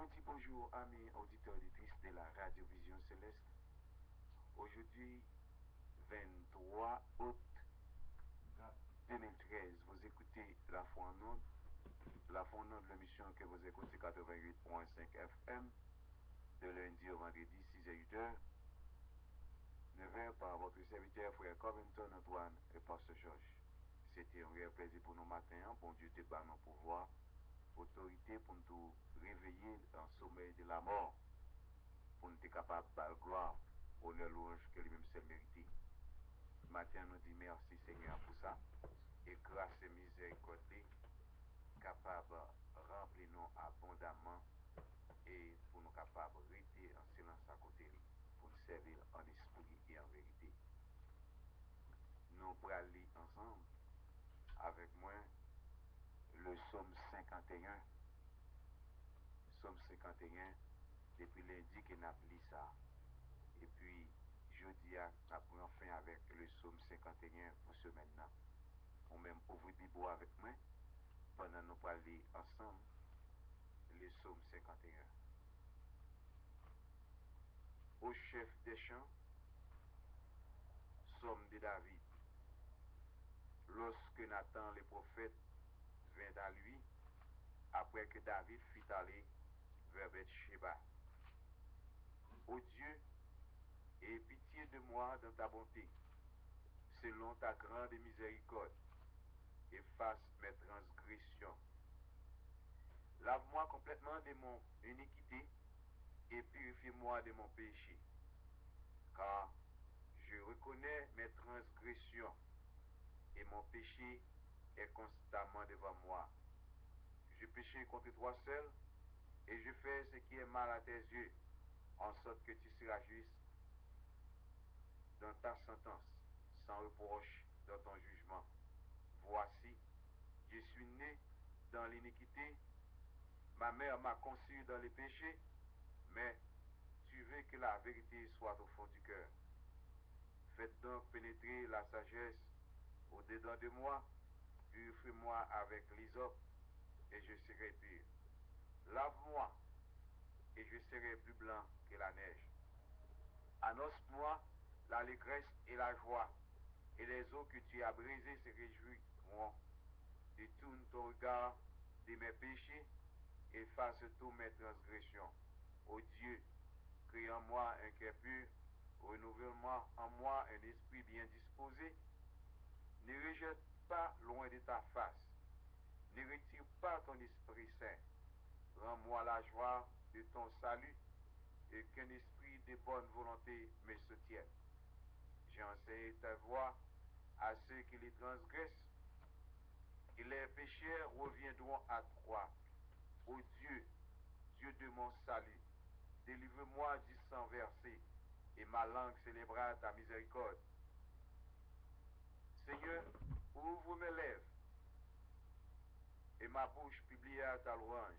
On dit bonjour amis auditeurs et auditrices de la Radio Vision Céleste. Aujourd'hui, 23 août 2013, vous écoutez La Foi en Onde. La Foi en Onde, l'émission que vous écoutez 88.5 FM, de lundi au vendredi 6h-8h, 9h par votre serviteur frère Covington Antoine et Pasteur Georges. C'était un réel plaisir pour nous matin, bon Dieu te bat nos pouvoirs, autorité pour nous réveiller dans le sommeil de la mort, pour nous être capables de gloire, honneur, louange que lui-même s'est mérité. Matin, nous dit merci Seigneur pour ça, et grâce et miséricorde, capable de remplir nous abondamment et pour nous capables de rester en silence à côté, pour nous servir en esprit et en vérité. Nous pourrons lire ensemble avec moi le psaume 51. Psaume 51, depuis lundi qu'on a lu ça. Et puis, jeudi, on a pris fin avec le psaume 51 pour ce maintenant. On même ouvre Bible avec moi pendant nous parler ensemble le psaume 51. Au chef des chants, psaume de David. Lorsque Nathan le prophète vint à lui, après que David fut allé vers Beth-Sheba. Ô Dieu, aie pitié de moi dans ta bonté, selon ta grande miséricorde, efface mes transgressions. Lave-moi complètement de mon iniquité et purifie-moi de mon péché, car je reconnais mes transgressions et mon péché est constamment devant moi. Je péché contre toi seul et je fais ce qui est mal à tes yeux, en sorte que tu seras juste dans ta sentence, sans reproche dans ton jugement. Voici, je suis né dans l'iniquité, ma mère m'a conçu dans les péchés, mais tu veux que la vérité soit au fond du cœur. Faites donc pénétrer la sagesse au-dedans de moi, purifiez-moi avec l'hysope, et je serai pur. Lave-moi, et je serai plus blanc que la neige. Annonce-moi l'allégresse et la joie, et les eaux que tu as brisées se réjouiront. Détourne ton regard de mes péchés, efface tous mes transgressions. Ô Dieu, crée en moi un cœur pur, renouvelle-moi en moi un esprit bien disposé. Ne rejette pas loin de ta face, ne retire pas ton Esprit Saint. Rends-moi la joie de ton salut, et qu'un esprit de bonne volonté me soutienne. J'enseigne ta voix à ceux qui les transgressent, et les pécheurs reviendront à toi. Ô Dieu, Dieu de mon salut, délivre-moi du sang versé, et ma langue célébrera ta miséricorde. Seigneur, ouvre mes lèvres, et ma bouche publiera ta louange.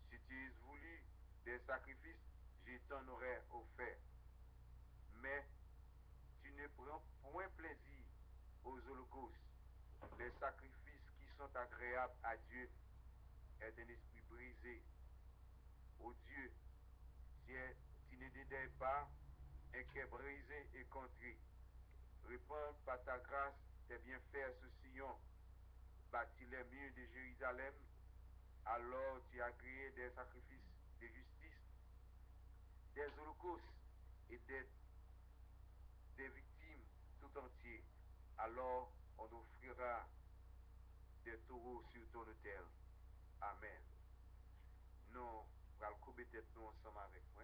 Si tu es voulu des sacrifices, je t'en aurais offert. Mais tu ne prends point plaisir aux holocaustes. Les sacrifices qui sont agréables à Dieu est un esprit brisé. Ô Dieu, tu ne dédaignes pas un cœur brisé et contrit. Répands par ta grâce tes bienfaits sur Sion. Bâtis les murs de Jérusalem. Alors tu as créé des sacrifices de justice, des holocaustes et des victimes tout entiers. Alors on offrira des taureaux sur ton autel. Amen. Nous allons couper tête nous ensemble avec moi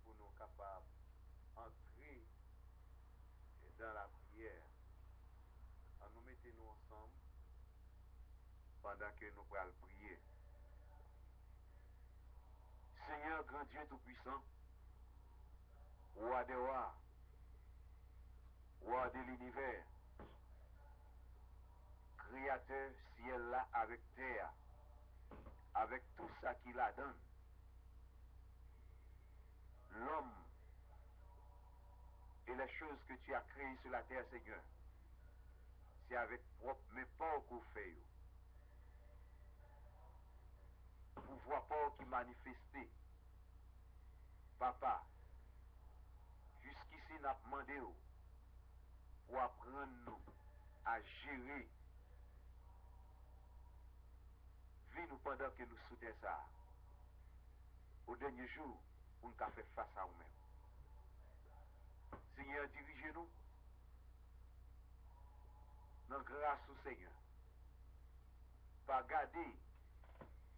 pour nous capables d'entrer dans la prière. En nous mettons nous ensemble pendant que nous allons prier. Seigneur grand Dieu Tout-Puissant, roi des rois, roi de l'univers, créateur ciel là avec terre, avec tout ça qu'il a donné. L'homme et les choses que tu as créées sur la terre, Seigneur, c'est avec propre, mais pas au coup fait. pouvoir pas qui manifesté. Papa, jusqu'ici, nous avons demandé pour apprendre nous à gérer vie nous pendant que nous soutenons ça. Au dernier jour, on a fait face à nous-mêmes. Seigneur, dirigez-nous dans grâce au Seigneur. Pas garder,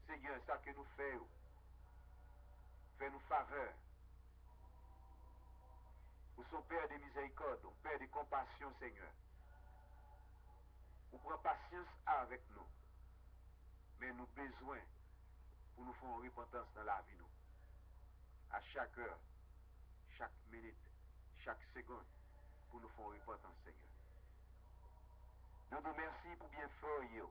Seigneur, ça que nous faisons. Fais-nous faveur. Nous sommes Père de miséricorde, Père de compassion, Seigneur. Vous prenez patience avec nous. Mais nous avons besoin pour nous faire une repentance dans la vie. Nous. À chaque heure, chaque minute, chaque seconde, pour nous faire une repentance, Seigneur. Nous nous remercions pour bien faire.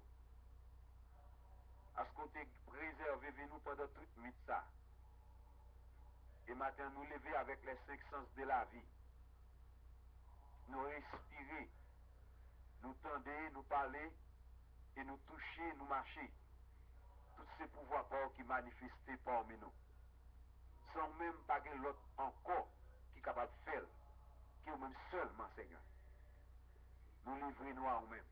À ce qu'on t'ait préservé nous pendant toute nuit ça. Et maintenant, nous lever avec les 5 sens de la vie. Nous respirer, nous tendre, nous parler, et nous toucher, nous marcher. Tous ces pouvoirs qui manifestent parmi nous. Sans même pas que l'autre encore qui est capable de faire, qui est même seulement, Seigneur. Nous livrons-nous à nous-mêmes.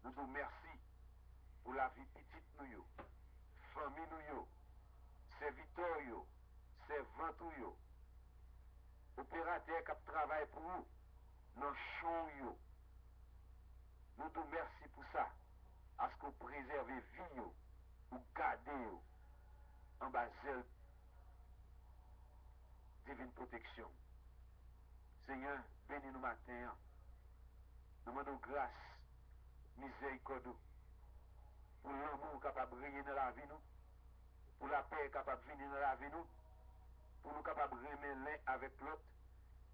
Nous vous remercions pour la vie petite nous, famille nous, serviteurs, servantes, opérateurs qui travaillent pour nous, nos champs. Nous vous remercions pour ça. À ce que vous préservez vie, ou gardez en bas de divine protection. Seigneur, bénis-nous matin. Nous demandons grâce, miséricorde, pour l'amour capable de briller dans la vie, nous, pour la paix capable de venir dans la vie, nous, pour nous capables de remettre l'un avec l'autre,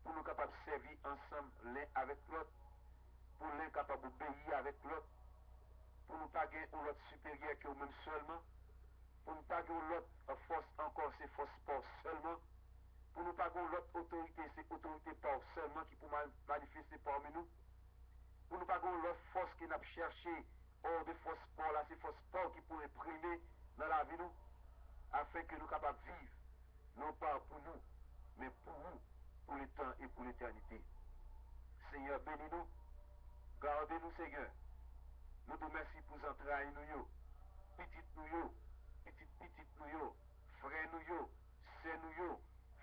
pour nous capables de servir ensemble l'un avec l'autre, pour l'un capable d'obéir avec l'autre, pour nous pas gagner l'autre supérieur que nous-mêmes seulement, pour nous pas gagner l'autre force encore, c'est force pas seulement, pour nous pas gagner l'autre autorité, c'est autorité pas seulement qui peut manifester parmi nous, pour nous pas gagner l'autre force qui n'a pas cherché hors de force sport là, c'est force sport qui pourrait primer dans la vie nous, afin que nous capables de vivre, non pas pour nous, mais pour vous, pour le temps et pour l'éternité. Seigneur, bénis-nous, gardez-nous, Seigneur. Nous te remercions pour les entrailles, nous, petites nous, petites nous, frères nous, sœurs nous,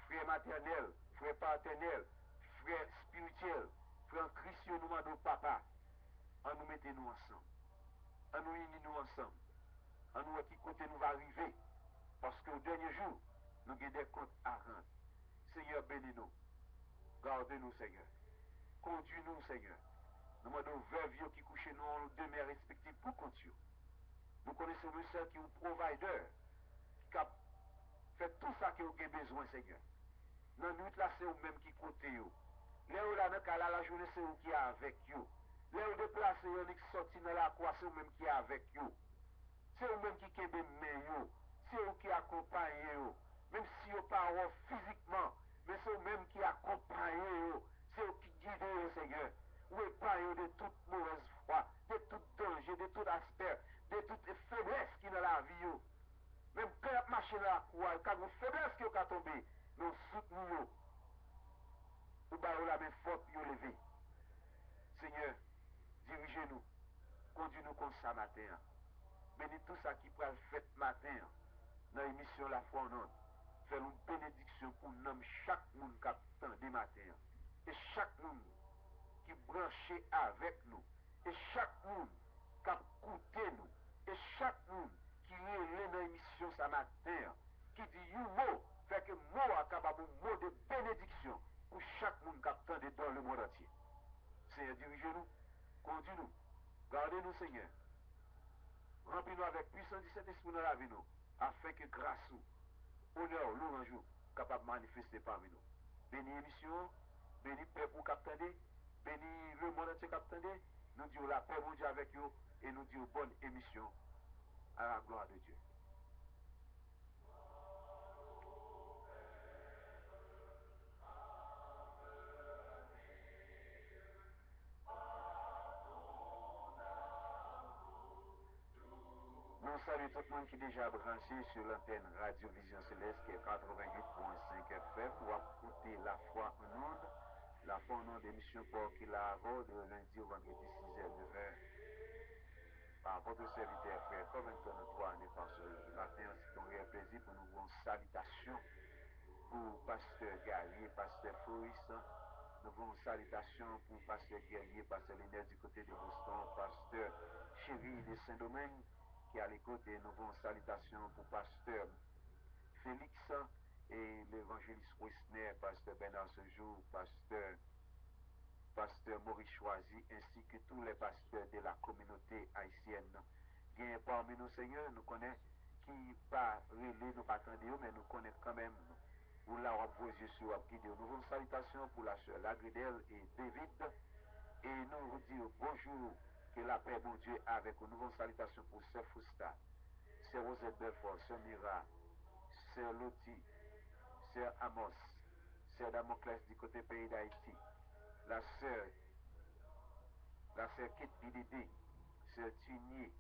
frères maternels, frères paternels, frères spirituels, frères Christ, nous demandons papa, en nous mettez-nous ensemble, en nous unissons ensemble, en nous à qui côté nous va arriver, parce qu'au dernier jour, nous avons des comptes à rendre. Seigneur, bénis-nous, gardez-nous, Seigneur, conduis-nous, Seigneur. Nous demandons aux veuves qui couchent nous en demeure respective pour continuer. Nous connaissons le seul qui est un provider, qui a fait tout ça que vous avez besoin, Seigneur. Dans la nuit, là, c'est vous-même qui comptez. Là où là, dans la journée, c'est vous qui est avec vous. Là où déplacez, vous qui sorti dans la croix, c'est vous-même qui est avec vous. C'est vous-même qui est main, c'est vous qui accompagnez vous. Même si vous pas physiquement, mais c'est vous-même qui accompagnez vous. C'est vous qui guidez vous, Seigneur. Vous épargnez de toute mauvaise foi, de tout danger, de tout aspect, de toute faiblesse qui est dans la vie. Même quand vous marchez dans la croix, quand vous faiblesse qui est tombée, nous soutenons. Ou baillons la main forte, nous lever. Seigneur, dirigez-nous, conduis-nous comme ça matin. Bénis tout ça qui peut le faire matin dans l'émission La Foi en Onde. Fais une bénédiction pour nous, chaque monde qui attend des matins. Et chaque monde qui branché avec nous. Et chaque monde qui a écouté nous. Et chaque monde qui est dans l'émission ce matin. Qui dit un mot, fait que mot est capable un mot de bénédiction pour chaque monde qui attend dans le monde entier. Seigneur, dirigez-nous, conduis-nous, gardez-nous, Seigneur. Remplis-nous avec puissance du Saint-Esprit dans la vie, nous, afin que grâce au honneur, louange, capable de manifester parmi nous. Bénis l'émission, bénis le peuple qui bénis le monde entier qui nous disons la paix, mon Dieu, avec vous, et nous disons bonne émission à la gloire de Dieu. Nous saluons salue tout le monde qui est déjà branché sur l'antenne Radio Vision Céleste qui est 88.5 FM pour écouter La Foi en Onde. La Foi en Onde émission pour qui la de lundi au vendredi 6h, 9h. Par votre serviteur frère, comme un tonne 3 années par ce matin, c'est un réel plaisir pour nous voir une salutation pour Pasteur Guerrier, Pasteur Foïs. Nous avons une salutation pour Pasteur Guerrier, Pasteur Linette du côté de Boston, Pasteur Chéri de Saint-Domingue qui est à l'écoute et nous avons une salutation pour Pasteur Félix et l'évangéliste Wisner, Pasteur Bernard Sejour, Pasteur Maurice Choisy, ainsi que tous les pasteurs de la communauté haïtienne. Bien parmi nous, Seigneur, nous connaissons qui pas relé, nous pas attendre, mais nous connaissons quand même. Ou là, on vos yeux sur vous guider. Nous avons une salutation pour la sœur Lagridel et David. Et nous vous disons bonjour, que la paix, mon Dieu, avec vous. Nous avons une salutation pour sœur Fousta, sœur Rosette Belfort, sœur Mira, sœur Loti, sœur Amos, sœur Damoclès du côté pays d'Haïti. La sœur Kate Bididi, sœur Tunier,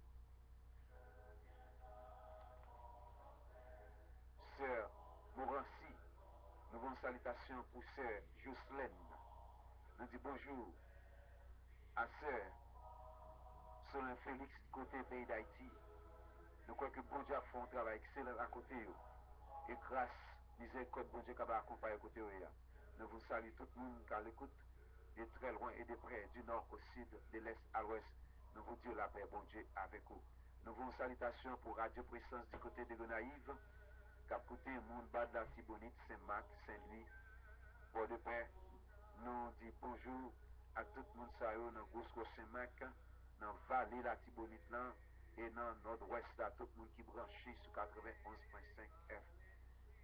sœur Morancy, nous avons une salutation pour sœur Jocelyne. Nous disons bonjour à sœur Solin Félix du côté pays d'Haïti. Nous croyons que bon Dieu a fait un travail excellent à côté. Et grâce, miséricorde, bon Dieu qui va accompagner à côté. Nous vous saluons tout le monde qui l'écoute, de très loin et de près, du nord au sud, de l'est à l'ouest. Nous vous disons la paix, bon Dieu, avec vous. Nous vous salutation pour Radio Présence du côté de Gonaïve, qui a coûté le monde bas de la Tibonite, Saint-Marc, Saint-Louis, pour de paix. Nous disons bonjour à tout le monde dans le Gosco Saint-Marc, dans la vallée de la Tibonite, là, et dans le nord-ouest, à tout le monde qui est branché sur 91.5 F,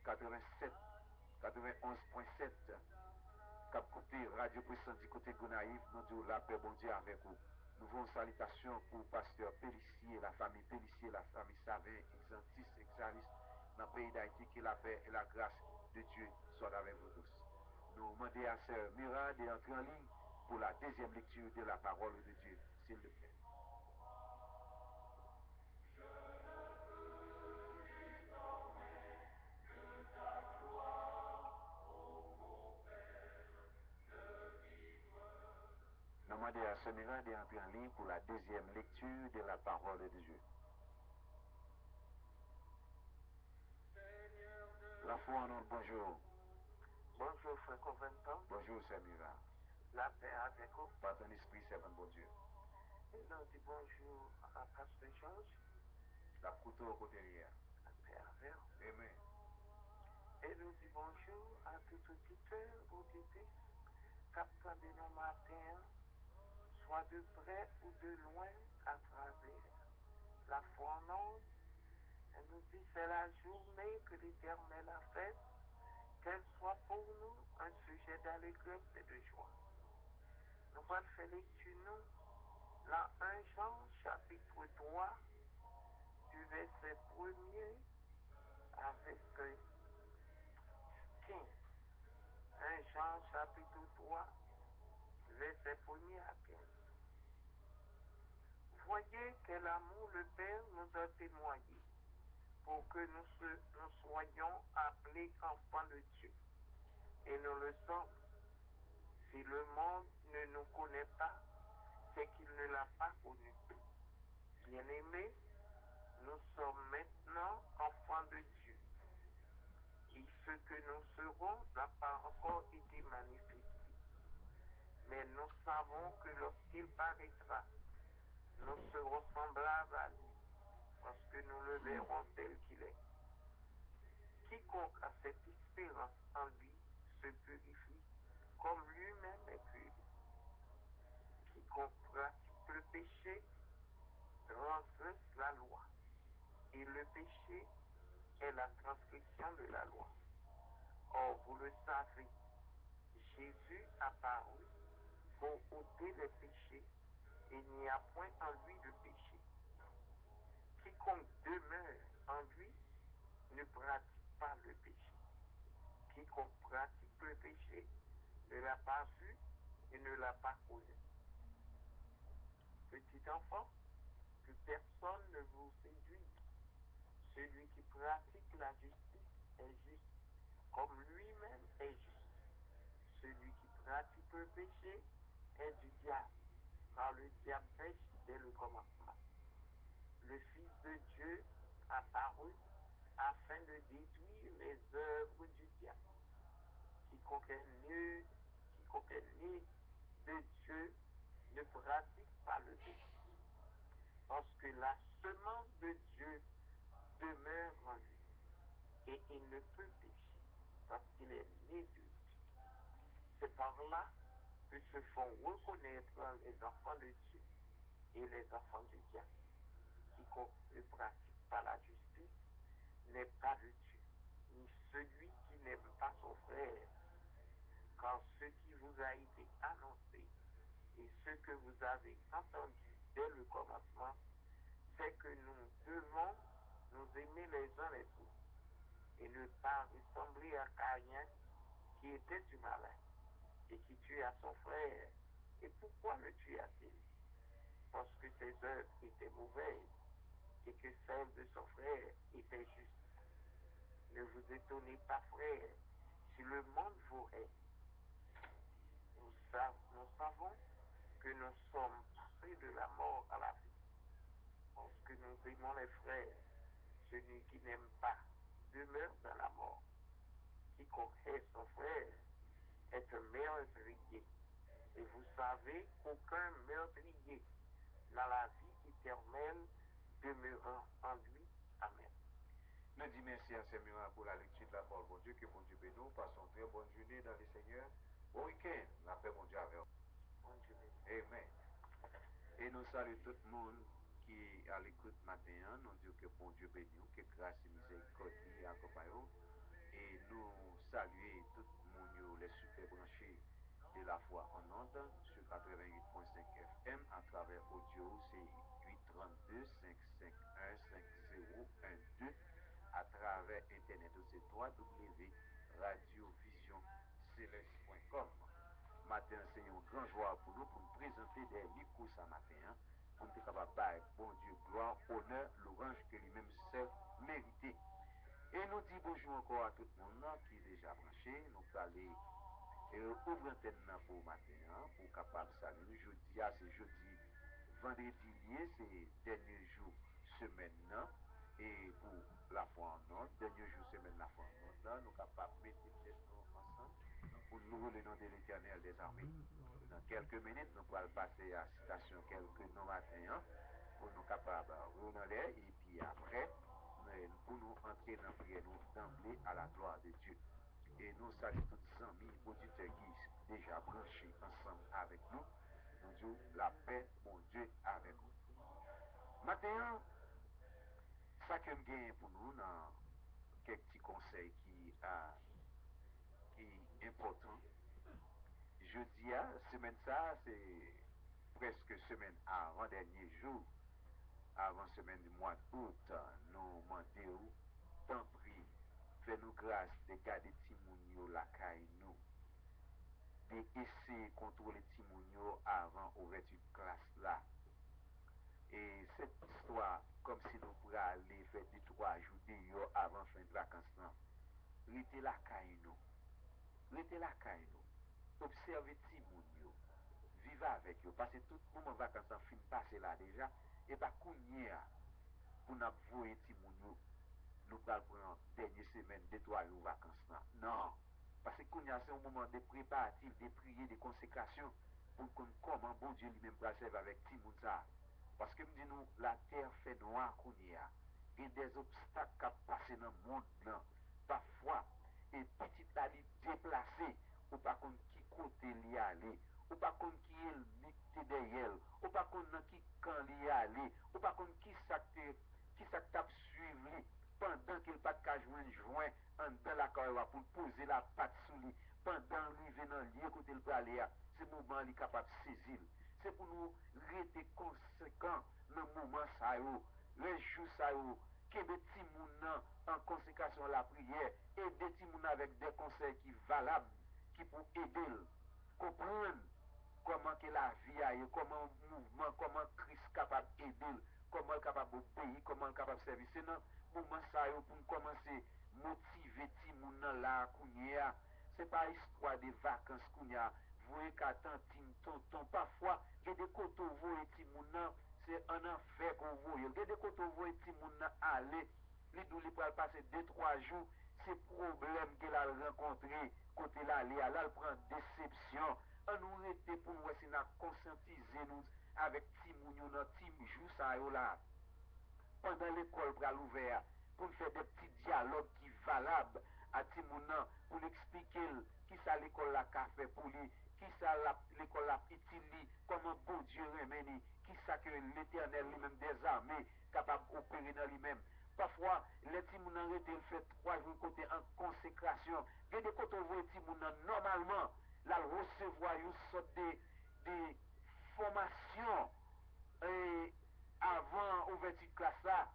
87, 91.7. Cap côté Radio Puissant du côté Gonaïve, nous disons la paix, bon Dieu, avec vous. Nous avons une salutation pour Pasteur Pélissier, la famille Pélissier, la famille Savin, Exantis, Exalis, dans le pays d'Haïti, que la paix et la grâce de Dieu soient avec vous tous. Nous demandons à Sœur Mira d'entrer en ligne pour la deuxième lecture de la parole de Dieu, s'il vous plaît. Nous demandons à Sœur Mira d'entrer en ligne pour la deuxième lecture de la parole de Dieu. La foi en nous, bonjour. Bonjour, frère Conventant. Bonjour, Sœur Mira. La paix avec vous. Par ton esprit, servant bon Dieu. Et nous disons bonjour à Pasteur Georges. La couteau au côté hier. La paix avec vous. Amen. Et nous disons bonjour à tout auditeur, auditrice, captant de nos matins, soit de près ou de loin, à travers la foi en onde. Et nous dit c'est la journée que l'Éternel a faite, qu'elle soit pour nous un sujet d'allégresse et de joie. Nous allons faire lecture, nous, dans 1 Jean, chapitre 3, du verset 1er avec 15. 1 Jean, chapitre 3, verset 1er à 15. Voyez quel amour le Père nous a témoigné pour que nous soyons appelés enfants de Dieu. Et nous le sommes. Si le monde ne nous connaît pas, c'est qu'il ne l'a pas connu. Bien-aimés, nous sommes maintenant enfants de Dieu. Et ce que nous serons n'a pas encore été manifesté. Mais nous savons que lorsqu'il paraîtra, nous serons semblables à lui, parce que nous le verrons tel qu'il est. Quiconque a cette espérance en lui se purifie, comme lui-même est pur. Quiconque pratique le péché transgresse la loi. Et le péché est la transgression de la loi. Or, vous le savez, Jésus apparut pour ôter les péchés, et il n'y a point en lui de péché. Quiconque demeure en lui ne pratique pas le péché. Quiconque pratique le péché ne l'a pas vu et ne l'a pas connu. Petit enfant, que personne ne vous séduise Celui qui pratique la justice est juste, comme lui-même est juste. Celui qui pratique le péché est du diable, car le diable pêche dès le commencement. Le Fils de Dieu apparut afin de détruire les œuvres du diable. Quiconque est né de Dieu ne pratique pas le péché, parce que la semence de Dieu demeure en lui, et il ne peut pécher, parce qu'il est né de Dieu. C'est par là que se font reconnaître les enfants de Dieu et les enfants du diable. Quiconque ne pratique pas la justice n'est pas de Dieu, ni celui qui n'aime pas son frère, car ce qui vous a été annoncé et ce que vous avez entendu dès le commencement, c'est que nous devons nous aimer les uns les autres et ne pas ressembler à Caïn qui était du malin et qui tua son frère. Et pourquoi le tua-t-il? Parce que ses œuvres étaient mauvaises et que celles de son frère étaient justes. Ne vous étonnez pas, frères, si le monde vous hait. Nous savons que nous sommes passés de la mort à la vie, parce que nous aimons les frères. Celui qui n'aime pas demeure dans la mort. Quiconque hait son frère est un meurtrier. Et vous savez qu'aucun meurtrier n'a la vie éternelle demeurant en lui. Amen. Nous disons merci à Seigneur pour la lecture de la parole. Bon Dieu, que bon Dieu bénisse nous. Passons une très bonne journée dans le Seigneur. Bon week-end. La paix, mon Dieu, avec vous. Bon Dieu bénisse. Amen. Et nous saluons tout le monde qui est à l'écoute matin. Nous disons que bon Dieu bénisse nous, que grâce et miséricorde lui accompagne nous. Et nous saluons tout le monde, les super branchés de la foi en ondes sur 88.5 FM à travers audio, c'est 832 551 5012 à travers internet, c'est www.radiovisioncéleste.com. Matin, c'est une grande joie pour nous présenter des livres ce matin, pour nous être capable de bon Dieu, gloire, honneur, l'orange que lui-même seul mérité. Et nous disons bonjour encore à tout le monde qui est déjà branché. Nous allons ouvrir l'antenne pour matin, pour capable saluer. Jeudi, c'est jeudi, vendredi lié, c'est dernier jour semaine. Et pour la foi en ordre, dernier jour semaine, la foi en ordre, nous sommes capables de mettre les nous ensemble pour nous le nom de l'Éternel des armées. Dans quelques minutes, nous allons passer à la citation quelques noms matin pour nous capables de revenir et puis après, pour nous entrer dans la prière, nous d'emblée à la gloire de Dieu. Et nous saluons tous les amis, auditeurs qui sont déjà branchés ensemble avec nous. Nous disons la paix, mon Dieu, avec vous. Maintenant, ça que je gagne pour nous dans quelques petits conseils qui est important. Jeudi, semaine ça, c'est presque semaine avant-dernier jour, avant semaine du mois d'août, nous demandons, tant pis, fais-nous grâce de garder Timounio la caille nous, d'essayer de contrôler Timounio avant l'ouverture de classe là. Et cette histoire, comme si nous pourrions aller faire 2-3 jours dehors avant fin de vacances, restez la caille nous. Restez la caille nous. Observez Timounio. Vivez avec eux. Parce que tout le moment vacances en fin passé là déjà. Et pas kounye pour nous voir Timounio. Nous allons prendre dernière semaine, 2-3 jours vacances. Non. Parce que kounye c'est un moment de préparatif, de prière, de consécration. Pour qu'on comment bon Dieu lui-même va servir avec Timounio. Parce que nous disons, la terre fait noir kounye. Il y a des obstacles qui passent dans le monde. Parfois, et petit à lui déplacé, ou pas contre qui côté l'y aller, ou pas contre qui est nicté derrière, ou pas contre qui quand l'y aller, ou pas contre qui s'acte suivre pendant qu'il pas de joint dans la carrière pour poser la patte sous lui, pendant lui venant lié côté le aller, c'est moment il est capable de saisir. C'est pour nous rester conséquents dans le moment ça les jours ça que des petits moun en consécration à la prière et des petits moun avec des conseils qui valables qui pour aider comprendre comment que la vie a comment mouvement comment Christ capable d'aider comment il capable d'obéir comment il capable de servir sinon moment ça pour commencer motiver ti moun nan la kounya. C'est pas histoire de vacances kounya. Voyez qu'attend tonton parfois il y a des côtés où voyez ti moun nan c'est un enfer qu'on voyez. Il y a des côtés où voyez ti moun nan aller li dou li pral passer 2-3 jours, c'est problème qu'elle a rencontré côté là là prend déception. On nous était pour nous essayer de conscientiser nous avec ti moun yo nan ti jou ça yo là. Pendant l'école pral ouvert pour faire des petits dialogues qui valables à ti moun nan pour expliquer qui ça l'école la ka fait pour lui, qui ça l'école la utile, comment bon Dieu remène, qui ça que l'Éternel lui-même des armées capable d'opérer dans lui-même. Parfois, les petits moun nan rete fait 3 jours côté en consécration. Il y a des côtés où les petits moun nan normalement là recevoir une sorte de formation avant ouverture de classe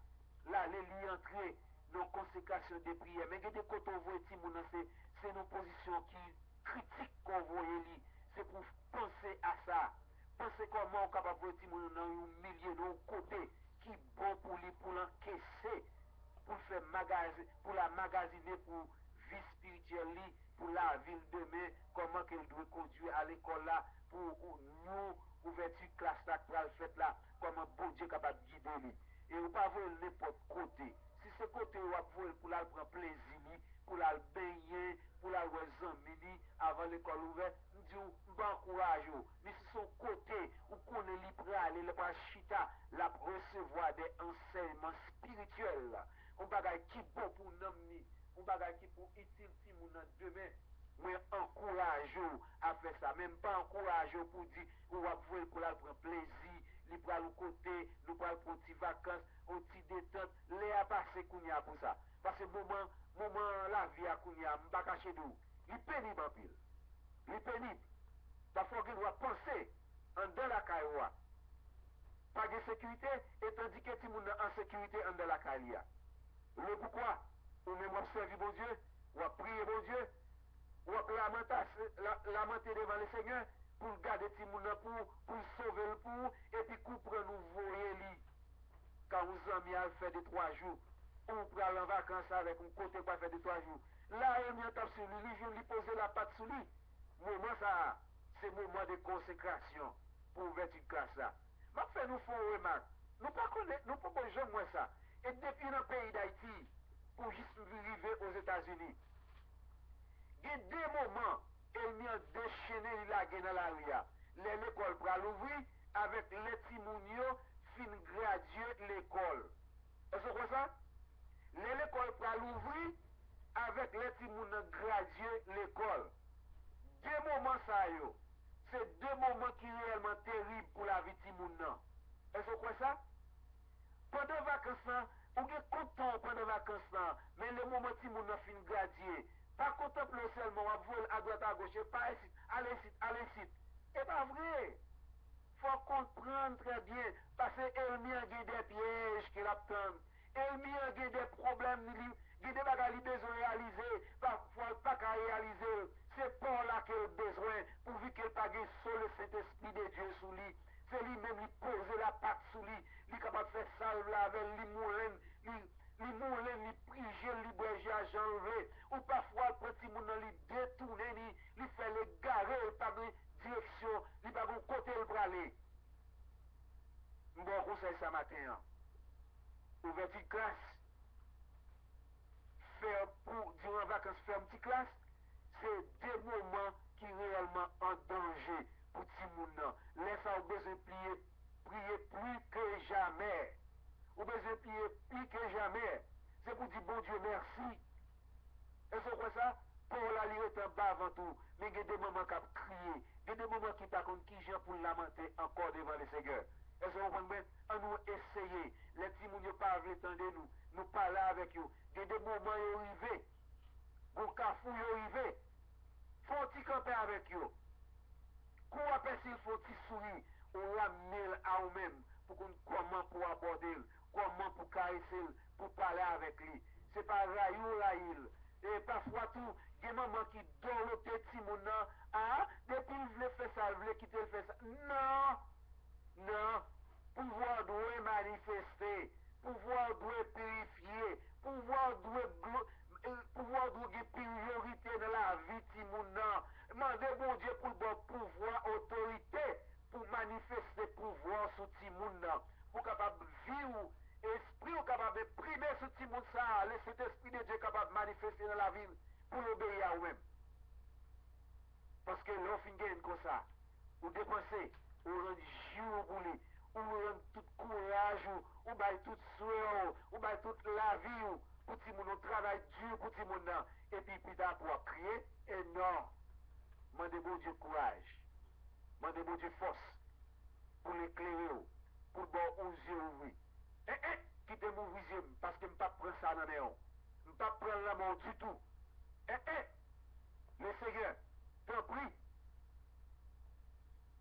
là les lui entrer dans consécration des prières. Mais il y a des côtés où les petits moun nan c'est une position qui critique qu'on voit lui. C'est pour penser à ça. Penser comment on est capable de petits moun nan un milieu de côté qui bon pour lui pour l'encaisser. Pour faire magasin, pour la magasiner pour vie spirituelle, pour la ville demain, comment qu'elle doit conduire à l'école là, pour nous, ouverture classe là, pour le fait là, comment bon Dieu est capable de guider lui. Et vous ne pouvez pas voir n'importe côté. Si ce côté vous avez pour la prendre plaisir, pour la baigner, pour la amis avant l'école ouverte, nous disons, nous encourageons. Mais si son côté, où qu'on est libre à aller, le chita, la recevoir des enseignements spirituels. On bagaille qui bon pour nous, on bagaille qui pour utile si nous demain. Mais encourage à faire ça, même pas encourage pour dire, on va voir pour la prendre plaisir, li pour le côté, nous pour prendre des vacances, on petit détente, les a passé kounya pour ça. Parce que moment la vie à kounya, m'pa cacher d'où. Il pénible en pile. Il pénible. Parfois qu'il doit penser en dans la caille. Pas de sécurité, et tandis que tout le monde en sécurité en dans la caille. Le pourquoi? Ou même observer bon Dieu, ou prier bon Dieu, ou lamenter devant le Seigneur pour garder tout le monde pour sauver le pour, et puis couper nous voyer lui. Quand vous amis à faire de 3 jours, ou pour aller en vacances avec un côté pour faire de 3 jours. Là, il y a un tape sur lui, je lui poser la patte sur lui. Moment ça, c'est moment de consécration pour ouverture de classe là. Mais fait nous faire une remarque. Nous pas connaître, nous pas jamais moins ça. Et depuis dans le pays d'Haïti, pour juste arriver aux États-Unis, il y a des moments, elle m'y a déchaîné la gueule dans la rue. L'école pour l'ouvrir avec les timounios fin graduer l'école. Est-ce que c'est ça? L'école pour l'ouvrir avec les timounios graduer l'école. Deux moments ça yo. C'est 2 moments qui sont réellement terribles pour la vie de timoun. Est-ce que c'est ça? Pendant les vacances, on est content pendant les vacances, mais le moment où timoun a fini graduer, pas contempler seulement, on voler à droite à gauche, pas ici, allez ici. C'est pas vrai. Il faut comprendre très bien, parce qu'elle a des pièges qu'il attend. Elle a des problèmes, il y a des bagages qu'il a besoin de réaliser, parfois pas qu'à réaliser. C'est pour là qu'elle a besoin, pourvu qu'elle pas sur le Saint-Esprit de Dieu sous lui. C'est lui-même qui pose la patte sous lui. Il est capable de faire salve là avec les moulins, les priger, les bourgeois à enlever. Ou parfois, le petit monde lui détourner, il fait les garer par une direction, il pas bon côté le bras aller. Bon conseil ce matin. Ouverture de classe. Faire pour, durant les vacances, faire une petite classe. C'est des moments qui sont réellement en danger pour tout le monde. Laisse au besoin de prier plus que jamais. Au besoin de prier plus que jamais. C'est pour dire bon Dieu merci. Et c'est quoi ça? Pour la lire est en bas avant tout. Mais il y a des moments qui crier. Il y a des moments qui par contre qui gens pour lamenter encore devant le Seigneur. Est-ce que vous comprenez? On nous essayer. Les petits gens ne pas attendre nous. Nous parler avec eux. Il y a des moments où ils arrivent. Au cafou, ils arrivent. Faut-il camper avec eux? Quoi s'il faut-il sourire? On l'amène à eux-mêmes pour comment pour aborder, comment pour caresser, pour parler avec lui. C'est pas raïou la île. Et parfois tout, il y a des mamans qui donnent le petit monde. Ah, depuis ils veulent faire ça, ils veulent quitter le faire ça. Non, non. Pouvoir doit manifester, pouvoir doit purifier, pouvoir de priorité dans la vie de mon nan. Mandez bon Dieu pour le bon pouvoir, autorité, pour manifester pouvoir sur ti moun nan. Pour capable vivre, esprit ou capable primer sur ti moun ça, laisser cet esprit de Dieu capable de manifester dans la vie pour l'obéir à vous-même. Parce que l'on finit comme ça, ou dépenser, ou rendre jour pour lui, ou rendre tout courage, ou bailler tout souhait, ou bailler toute la vie, pour ti moun travail dur pour ti moun nan. Et puis plus tard pour crier, et non. Mandez bon Dieu courage. Mandez bon Dieu force. Pour l'éclairer, pour bon aux yeux ouvrir. Quittez mon vision, parce que je ne peux pas prendre ça dans les mains. Je ne peux pas prendre la mort du tout. Le Seigneur, t'en prie.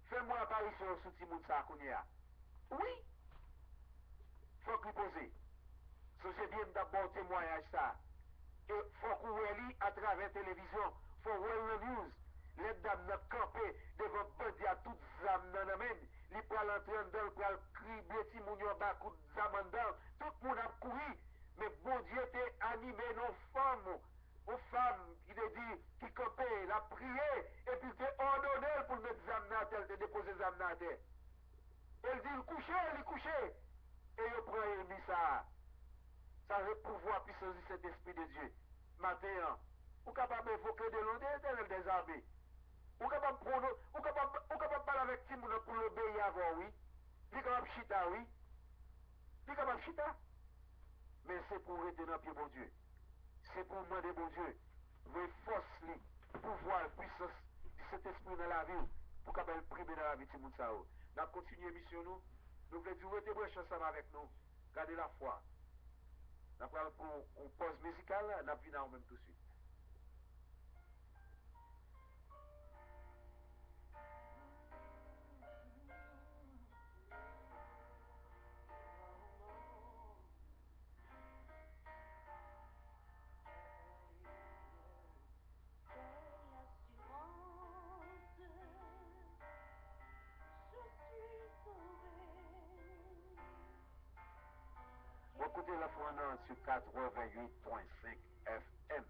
Fais-moi apparition sur Timoun Sakounia. Oui. Faut qu'il pose. So, j'ai bien d'abord témoignage ça. Et faut qu'on voit à travers la télévision. Faut voir le news. Les dames n'ont campé devant bandi à toutes âmes dans la main. Ils prennent l'entraîne d'elle pour cribler Timoun yon bas coup de zaman dans. Tout le monde a couru. Mais bon Dieu était animé nos femmes. Aux femmes qui te dit, qui campaient, la prié, et puis te ordonné pour mettre des âmes dans la terre, te déposer des âmes dans la terre. Elle dit, il couche. Et il prend et dit ça. Ça veut pouvoir puissance de cet esprit de Dieu. Maintenant, ou capable d'évoquer de l'eau d'éternel des armées. Ou capable de parler avec Timoun pour l'obéir avant, oui. Il est capable de chita, oui. Il est capable de chita. Mais c'est pour retenir pied bon Dieu. C'est pour demander bon Dieu. Vous force, pouvoir, puissance de cet esprit dans la vie. Pour capable primer dans la vie de Timoun Sao. Nous avons continué mission nous. Nous voulons dire, restez branchés ensemble avec nous. Gardez la foi. Nous allons pour une pause musicale. Nous allons venir même tout de suite. Écoutez la foi sur 88.5 FM.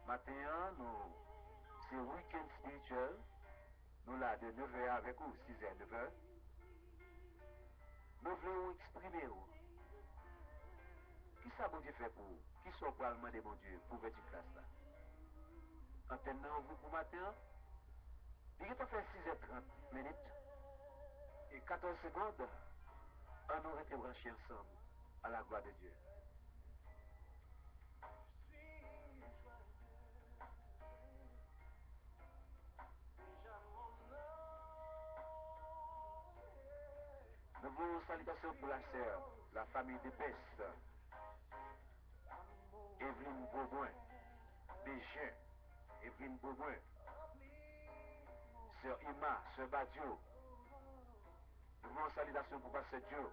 Maintenant, c'est week-end spirituel. Nous là de 9h avec vous, 6h, 9h. Nous voulons exprimer. Qui ça bon Dieu fait pour vous? Qui sont pour demander bon Dieu pour votre classe là? Antenne vous pour matin. Il est fait 6h30 minutes et 14 secondes. On aurait été branchés ensemble à la gloire de Dieu. Nous voulons salutations pour la sœur, la famille de Peste, Evelyne Beauboin, Béjeun, Evelyne Beauboin, sœur Ima, sœur Badio. Nous voulons salutations pour Pasteur Dieu.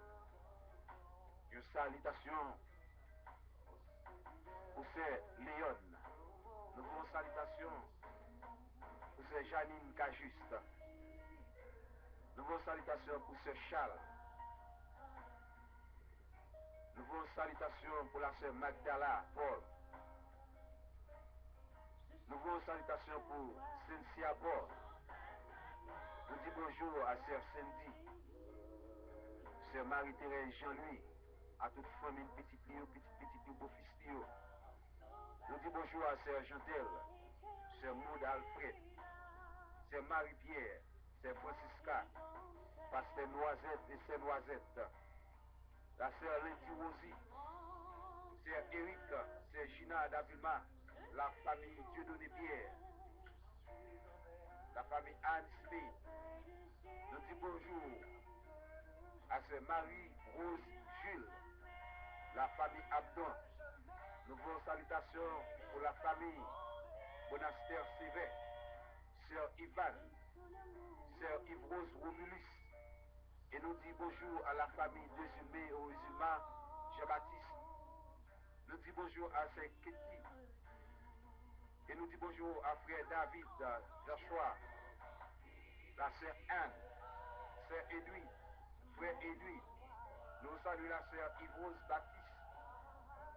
Une salutation pour sœur Léon. Nous voulons salutations pour sœur Janine Cajuste. Nous voulons salutations pour sœur Charles. Nous voulons salutations pour la sœur Magdala Paul. Nous voulons salutations pour Cynthia Paul. Nous disons bonjour à sœur Cindy, sœur Marie-Thérèse Jean-Louis, à toute famille, petit beau-fils. Nous disons bonjour à sœur Jantel, sœur Maud Alfred, sœur Marie-Pierre, sœur Francisca, pasteur Noisette et sœur Noisette, la sœur Lady Rosie, sœur Eric, sœur Gina Davilma, la famille Dieudonné Pierre, la famille Anne Smith. Nous disons bonjour à sœur Marie-Rose Jules, la famille Abdon. Nous voulons salutations pour la famille Bonaster Sévé, sœur Ivan, sœur Yves-Rose Romulus. Et nous disons bonjour à la famille Désulmé au musulman Jean-Baptiste. Nous disons bonjour à sœur Ketty. Et nous disons bonjour à frère David Joshua, la sœur Anne, sœur Edwin, frère Edwin. Nous saluons la sœur Yves-Rose Baptiste.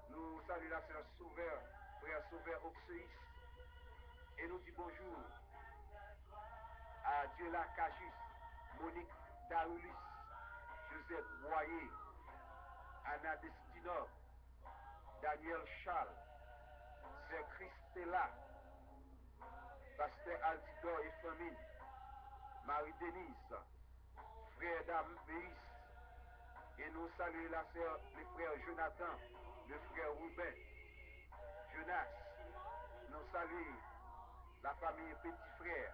Nous saluons la sœur Sauveur, frère Sauveur Oxeis. Et nous disons bonjour à Dieu Cajus, Monique Darulus, Joseph Boyer, Anna Destinor, Daniel Charles, Sœur Christella, Pasteur Altidor et famille, Marie-Denise, Frère Dame Véis, et nous saluons la sœur, les frères Jonathan, le frère Rouben, Jonas, nous saluons la famille Petit Frère,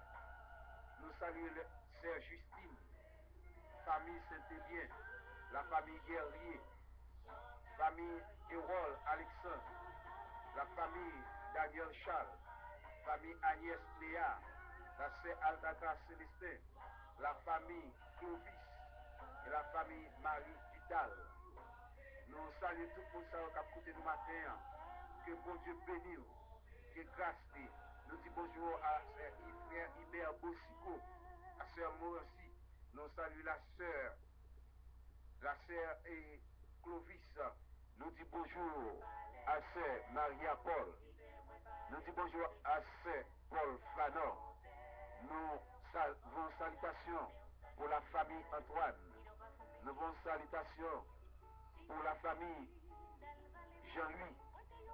nous saluons la sœur Justine, famille Saint-Élien, la famille Guerrier, famille Hérol Alexandre, la famille Daniel Charles, famille Agnès Léa, la sœur Alcatraz Célestin, la famille Clovis et la famille Marie Vidal. Nous saluons tout le monde qui a écouté nous matin. Que bon Dieu bénisse, que grâce lui. Nous disons bonjour à frère Hubert Bossico, à sœur Morancy. Nous saluons la sœur et Clovis. Nous disons bonjour à sœur Maria Paul. Nous disons bonjour à sœur Paul Flanor. Nous avons salutations pour la famille Antoine. Nous avons salutations pour la famille Jean-Louis.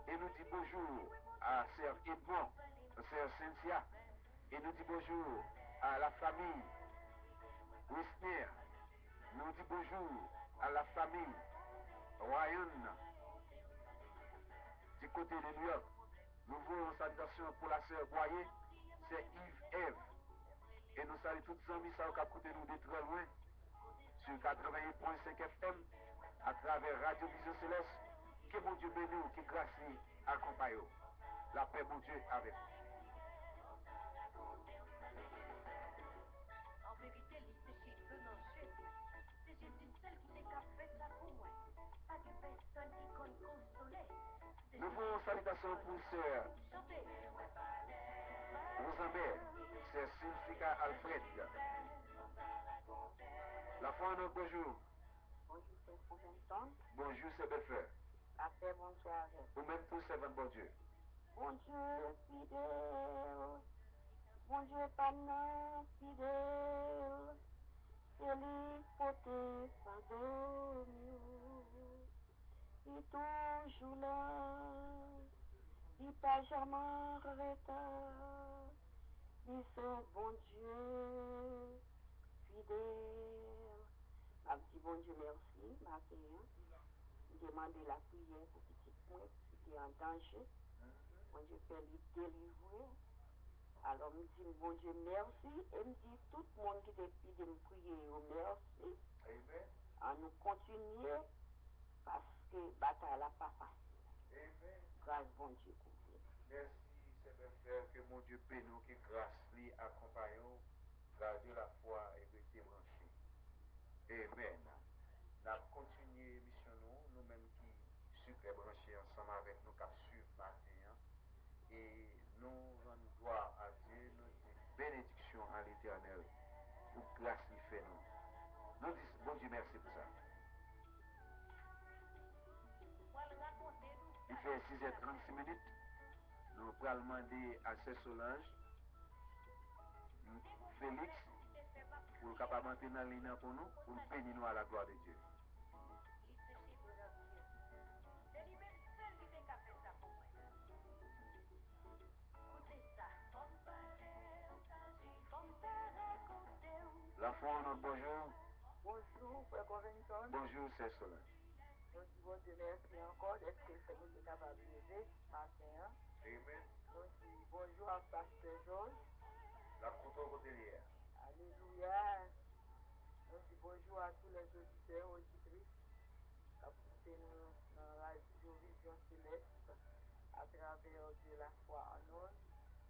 Et nous disons bonjour à sœur Edmond, sœur Cynthia. Et nous disons bonjour à la famille Wisner. Nous disons bonjour à la famille Ryan du côté de New York. Nous voulons salutations pour la sœur Boyer, c'est Yves Eve. Et nous saluons toutes les amis qui ont écouté nous de très loin sur 88.5 FM à travers Radio Vision Céleste. Que mon Dieu bénisse, que grâce accompagne. La paix, mon Dieu, avec vous. En vérité, les cheveux non c'est Jésus seul qui t'est fait ça pour moi. Pas de personne qui compte consoler. Nous voulons salutations pour sœur Rosambert, c'est Sylvia Alfred. La foi en bonjour. Bonjour, c'est Saint-Vincent. Bonjour, c'est Belle-Frère. La paix, bonsoir. Ou même tous, c'est bon Dieu. Bon Dieu fidèle, bon Dieu panneau fidèle, c'est lui porté sa il est toujours là, il pas jamais arrêté, il c'est bon Dieu fidèle. Ma dit bon Dieu merci, matin, demander la prière pour petit moi qui était en danger. Bon Dieu fait lui délivrer. Alors, me dit, bon Dieu, merci. Et me dit, tout le monde qui depuis de me prier, merci. Amen. À nous continuer parce que bataille n'a pas facile. Amen. Grâce, bon Dieu, couvre. Merci, c'est Belle-Frère, que mon Dieu bénisse, que grâce lui accompagne, garder la foi et rester branché. Amen. Nous avons continué l'émission, nous-mêmes qui sommes branchés ensemble avec nous, qui suivent matin. Et nous rendons gloire à Dieu, nous disons bénédiction à l'Éternel pour grâce qu'il fait nous. Nous disons bon Dieu merci pour ça. Il fait 6h36. Nous allons demander à Sœur Solange, Félix, pour capable entrer dans la ligne pour nous, pour nous bénir nous à la gloire de Dieu. C'est lui-même seul qui t'est fait ça pour moi. Écoutez ça. La foi en notre bonjour. Bonjour, Frère Covington. Bonjour, Sœur Solange. Nous disons Dieu merci encore d'être que c'est nous capables de lever ce matin. Amen. Nous disons bonjour à Pasteur Georges. La couture hôtelière. Alléluia. Nous disons bonjour à tous les auditeurs, auditrices qui ont écouté nous dans la Vision Céleste à travers de la foi en nous.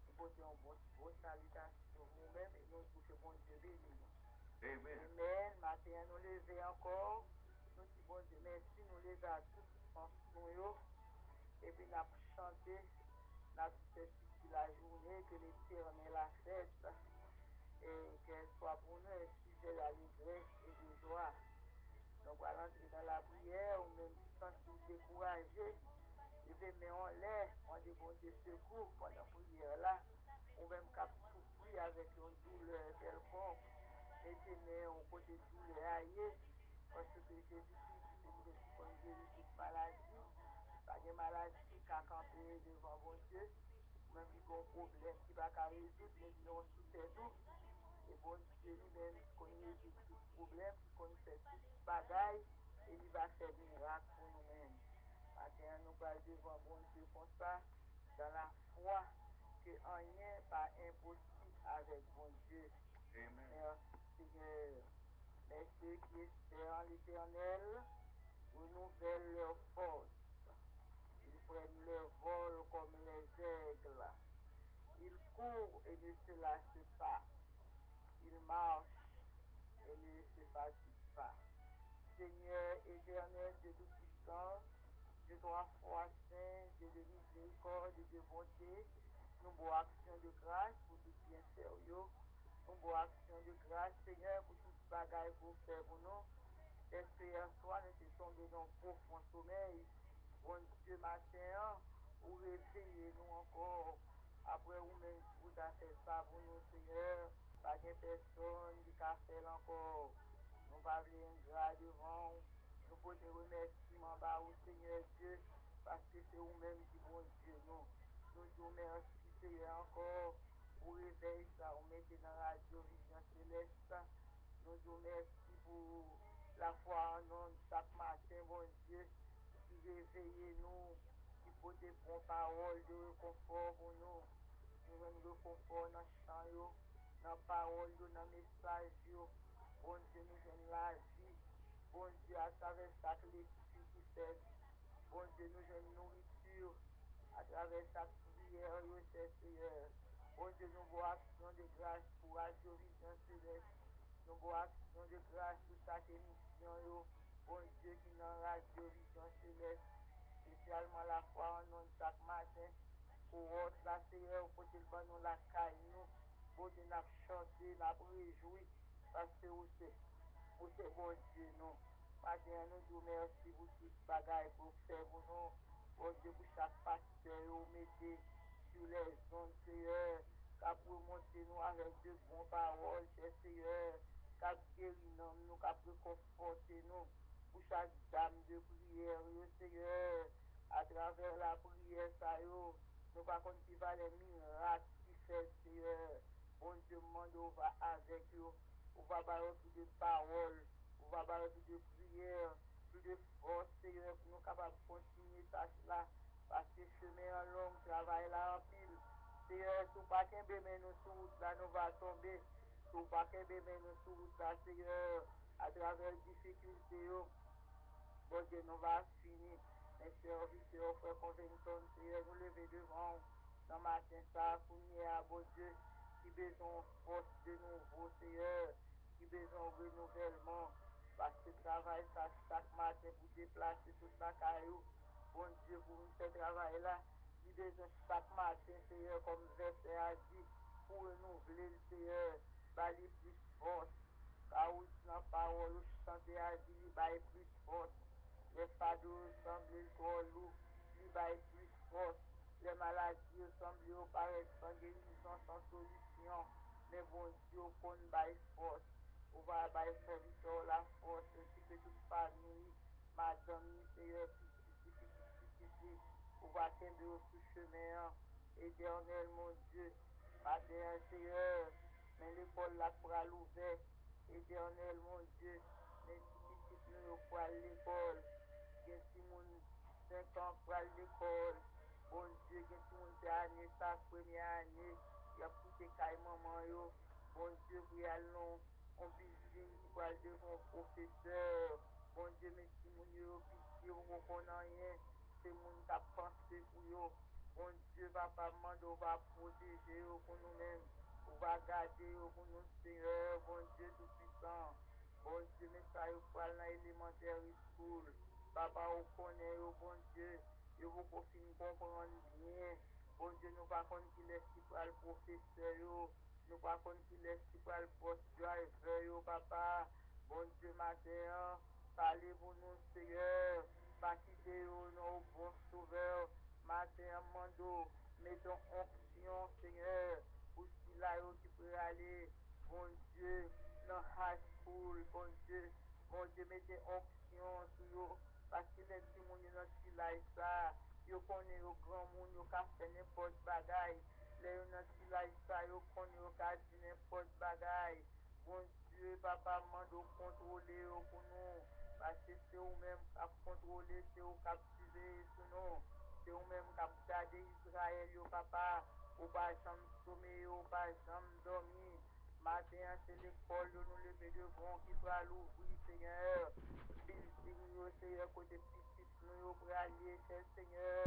Nous portons vos salutations pour nous-mêmes et nous disons que bon Dieu bénisse. Amen. Amen. Matin, nous lever encore. Nous disons bon Dieu merci, nous lever à tous en nous. Et puis nous avons chanté, nous avons fait la journée que l'Éternel a faite. Et qu'elle soit pour nous un sujet d'allégresse et de joie. Donc, voilà, entrer dans la prière, ou même si vous découragé, lever mais en l'air, on dit bon Dieu secours pendant prière là, ou même cap souffrir avec une douleur quelconque, mettez mais au côté douleur ailleurs, parce que Jésus-Christ, c'est lui qui connaît guérir toute maladie, pas de maladie qui a campé devant bon Dieu, ou même qui a un problème qui va pas résoudre, mais non sous tête tout. Et bon Dieu lui-même qui connaît résoudre tout problème, qui connaît faire tout bagaille, et il va faire miracle pour nous-mêmes. Matin, nous parlons devant bon Dieu comme ça, dans la foi, que rien pas impossible avec bon Dieu. Amen. Merci Seigneur. Mais ceux qui espèrent en l'Éternel renouvellent leur force. Ils prennent leur vol comme les aigles. Ils courent et ne se lassent pas. Ils marchent et ne se fatiguent pas. Seigneur éternel, Dieu tout-puissant, Dieu trois fois saint, Dieu de miséricorde et de bonté, nous beaux action de grâce pour tout bien faire. Nous beaux action de grâce, Seigneur, pour tout bagaille pour faire pour nous. Est-ce que hier soir, nous sommes tombés dans un profond sommeil? Bon Dieu, matin, vous réveillez nous encore. Après, vous-même, vous avez fait ça pour nous, Seigneur. Pas de personne qui a fait encore. Nous pas un gras devant. Nous pouvons te remercier, au Seigneur Dieu, parce que c'est vous-même qui bon Dieu, nous. Nous vous remercions, Seigneur, encore pour réveiller ça. Vous mettez dans la radio Vision Céleste. Nous vous remercions pour la foi en nous chaque matin, bon Dieu, qui réveille nous, qui peut des bonnes paroles de réconfort pour nous. Nous avons réconfort dans le chant, dans la parole, dans le message. Bon Dieu, nous avons la vie. Bon Dieu, à travers chaque lecture qui fait. Bon Dieu, nous avons nourriture. À travers chaque prière, Seigneur. Bon Dieu, nous avons action de grâce pour Radio Vision Céleste. Nous avons action de grâce pour chaque émission. Bon Dieu, qui est dans Radio Vision Céleste. Spécialement la foi en nous chaque matin. Pour la Seigneur, pour qu'il va nous la caille, nous. Pour que nous chanter, nous réjouir. Parce que vous c'est bon Dieu, nous. Matin, nous vous merci pour tout ce bagage pour faire pour nous. Bon Dieu, pour chaque pasteur, vous mettez sur les zones, Seigneur. Qu'à pour monter nous avec de bonnes paroles, cher Seigneur. Qu'à guérir nous, qu'à conforter nous. Pour chaque dame de prière, Seigneur. À travers la prière, ça, nous pas qu'on qui va les miracles qui fait, Seigneur. Bon Dieu, demande, on va avec eux. On va avoir plus de paroles, on va avoir plus de prières, plus de force, Seigneur, pour nous capables de continuer tâche là. Parce que chemin en long, travail là en pile. Seigneur, si pas qu'un bébé nous sur route là, nous va tomber. Si pas qu'un bébé nous sur route là, Seigneur, à travers les difficultés, bon Dieu, nous va finir. Mes serviteurs, frère Conventon, Seigneur, nous lever devant, dans matin ça, pour nous, bon Dieu, qui besoin de force de nouveau, Seigneur, qui besoin de renouvellement, parce que travail ça chaque matin pour déplacer toute la caillou, bon Dieu, pour nous faire travail là, qui besoin chaque matin, Seigneur, comme verset a dit, pour renouveler le Seigneur, bailler plus force, car où dans la parole, chanter a dit, bailler plus force. Les fardeaux semblent trop lourds, lui baille plus force. Les maladies semblent paraître sans guérison, sans solution. Mais bon Dieu, qu'on baille force. On va bailler serviteur la force, qui peut toute famille, madame, Seigneur, petit. On va tomber sous chemin, éternel, mon Dieu. Matin, Seigneur, mais l'école là pourra l'ouvrir. Éternel, mon Dieu, mais petit, nous pour l'école. Gen si moun 5 ans pour aller à l'école. Bon Dieu, gen si moun te année sa première année, il a poussé kay maman yo. Bon Dieu, pour y aller on building qui pour aller devant professeur. Bon Dieu, mais si moun yo pitié ou on connaît rien, c'est moun qui a pensé pour yo. Bon Dieu, va pas demander, on va protéger yo pour nous-mêmes. On va garder yo pour nous, Seigneur. Bon Dieu tout puissant. Bon Dieu, mais ça yo pour aller dans l'élémentaire school. Papa, on connaît, oh bon Dieu, et vous pouvez comprendre bien. Bon Dieu, nous pas qu'on qui laisse qui pour le professeur, nous pas qu'on qui laisse qui pour le post driver, papa. Bon Dieu, matin, parlez pour nous, Seigneur, pas quitter nous, bon sauveur, matin, mando, mettons onction, Seigneur, pour si là, qui peut aller, bon Dieu, dans high school, bon Dieu, mettez onction sur eux, parce que les petits moun yo nan si là, ça, yo connaît au grand moun, yo ka fait n'importe bagaille, les yo nan si là, ça, yo connaît yo ka di n'importe bagaille, bon Dieu, papa, mando contrôler pour nous, parce que c'est vous-même qui contrôler, c'est vous qui surveiller sur nous, c'est vous-même qui garder Israël, yo papa, ou pas jamais sommeil, ou pas jamais dormir. Matin, c'est l'école, nous lever devant qui va l'ouvrir, Seigneur. Building, Seigneur, côté petit, nous pour aller, Seigneur.